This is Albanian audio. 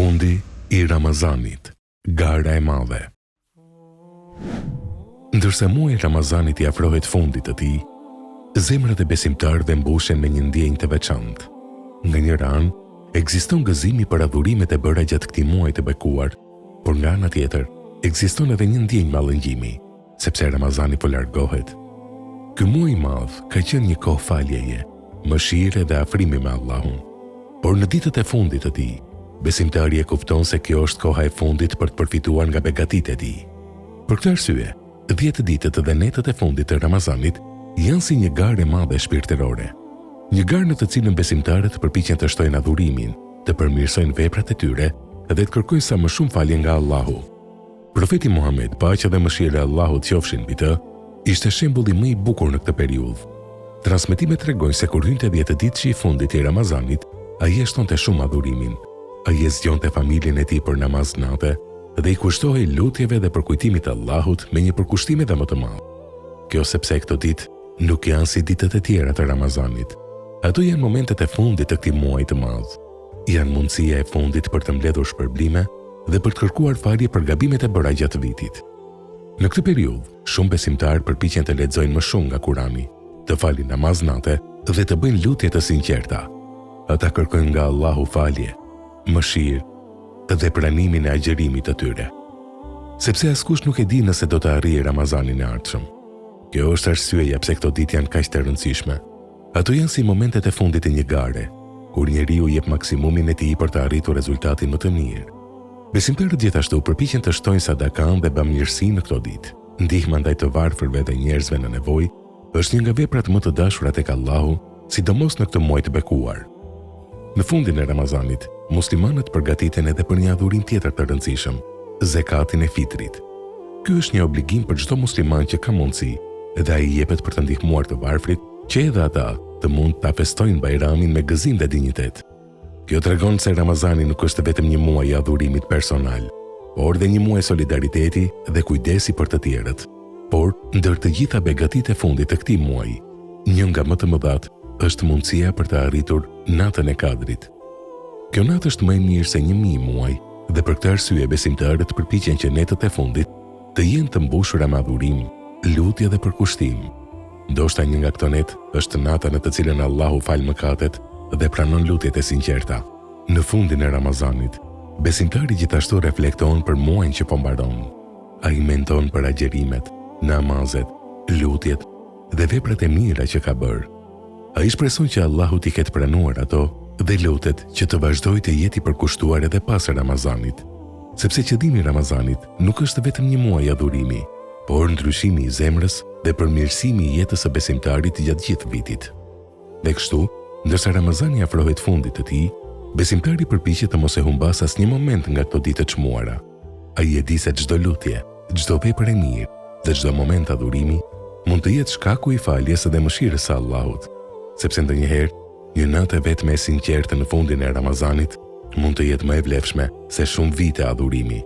Fundi i Ramazanit, gara e madhe. Ndërsa muaji i Ramazanit i afrohet fundit të tij, zemrat e besimtarëve mbushen me një ndjenjë të veçantë. Nga njëra anë, ekziston gëzimi për adhurimet e bëra gjatë këtij muaji të bekuar, por nga ana tjetër, ekziston edhe një ndjenjë mallëngjimi, sepse Ramazani po largohet. Ky muaj i madh ka qenë një kohë faljeje, mëshire dhe afrimi me Allahun. Por në ditët e fundit të tij, besimtari e kupton se kjo është koha e fundit për të përfituar nga begatitë e tij. Për këtë arsye, 10 ditët dhe netët e fundit të Ramazanit janë si një garë e madhe shpirtërore. Një garë në të cilën besimtarët përpiqen të shtojnë adhurimin, të përmirësojnë veprat e tyre dhe të kërkojnë sa më shumë falje nga Allahu. Profeti Muhammed, paqja dhe mëshira e Allahut qofshin mbi të, ishte shembulli më i bukur në këtë periudhë. Transmetimet tregojnë se kur hynte 10 ditëshi i fundit i Ramazanit, ai e shtonte shumë adhurimin. Ai e zgjonte familjen e tij për namaz natë dhe i kushtohej lutjeve dhe përkujtimit të Allahut me një përkushtim edhe më të madh. Kjo sepse këto ditë nuk janë si ditët e tjera të Ramazanit. Ato janë momentet e fundit të këtij muaji të madh. Janë mundësia e fundit për të mbledhur shpërblime dhe për të kërkuar falje për gabimet e bëra gjatë vitit. Në këtë periudhë, shumë besimtarë përpiqen të lexojnë më shumë nga Kurani, të falin namaz natë dhe të bëjnë lutje të sinqerta. Ata kërkojnë nga Allahu falje, mëshirë dhe pranimin e agjerimit të tyre. Sepse askush nuk e di nëse do të arrijë Ramazanin e ardhshëm. Kjo është arsyeja pse këto ditë janë kaq të rëndësishme. Ato janë si momentet e fundit të një gare, kur njeriu jep maksimumin e tij për të arritur rezultatin më të mirë. Besimtarët gjithashtu përpiqen të shtojnë sadakan dhe bamirësi në këto ditë. Ndihma ndaj të varfërve dhe njerëzve në nevojë është një nga veprat më të dashura tek Allahu, sidomos në këtë muaj të bekuar. Në fundin e Ramazanit, muslimanët përgatiten edhe për një adhurim tjetër të rëndësishëm, zekatin e fitrit. Ky është një obligim për çdo musliman që ka mundësi, dhe ai jepet për të ndihmuar të varfrit, që edhe ata të mund ta festojnë Bajramin me gëzim dhe dinjitet. Kjo tregon se Ramazani nuk është vetëm një muaj i adhurimit personal, por dhe një muaj solidariteti dhe kujdesi për të tjerët. Por, ndër të gjitha begatitë e fundit të këtij muaji, një nga më të mëdhat është mundësia për të arritur natën e Kadrit. Kjo natë është më e mirë se 1000 muaj dhe për këtë arsye besimtarët përpiqen që netët e fundit të jenë të mbushura me adhurim, lutje dhe përkushtim. Ndoshta një nga këto netë është nata në të cilën Allahu fal mëkatet dhe pranon lutjet e sinqerta. Në fundin e Ramazanit, besimtari gjithashtu reflekton për muajin që po mbaron. Ai mendon për agjerimet, namazet, lutjet dhe veprat e mira që ka bërë. Ai shpreson që Allahu t'i ketë pranuar ato dhe lutet që të vazhdojë të jetë i përkushtuar edhe pas Ramazanit. Sepse qëllimi i Ramazanit nuk është vetëm një muaj adhurimi, por ndryshimi i zemrës dhe përmirësimi i jetës së besimtarit gjatë gjithë vitit. Dhe kështu, ndërsa Ramazani afrohet fundit të tij, besimtari përpiqet të mos e humbas asnjë moment nga këto ditë të çmuara. Ai e di se çdo lutje, çdo vepër e mirë dhe çdo moment adhurimi mund të jetë shkaku i faljes dhe mëshirës së Allahut, sepse ndonjëherë një natë vetëm e sinqertë në fundin e Ramazanit mund të jetë më e vlefshme se shumë vite adhurimi.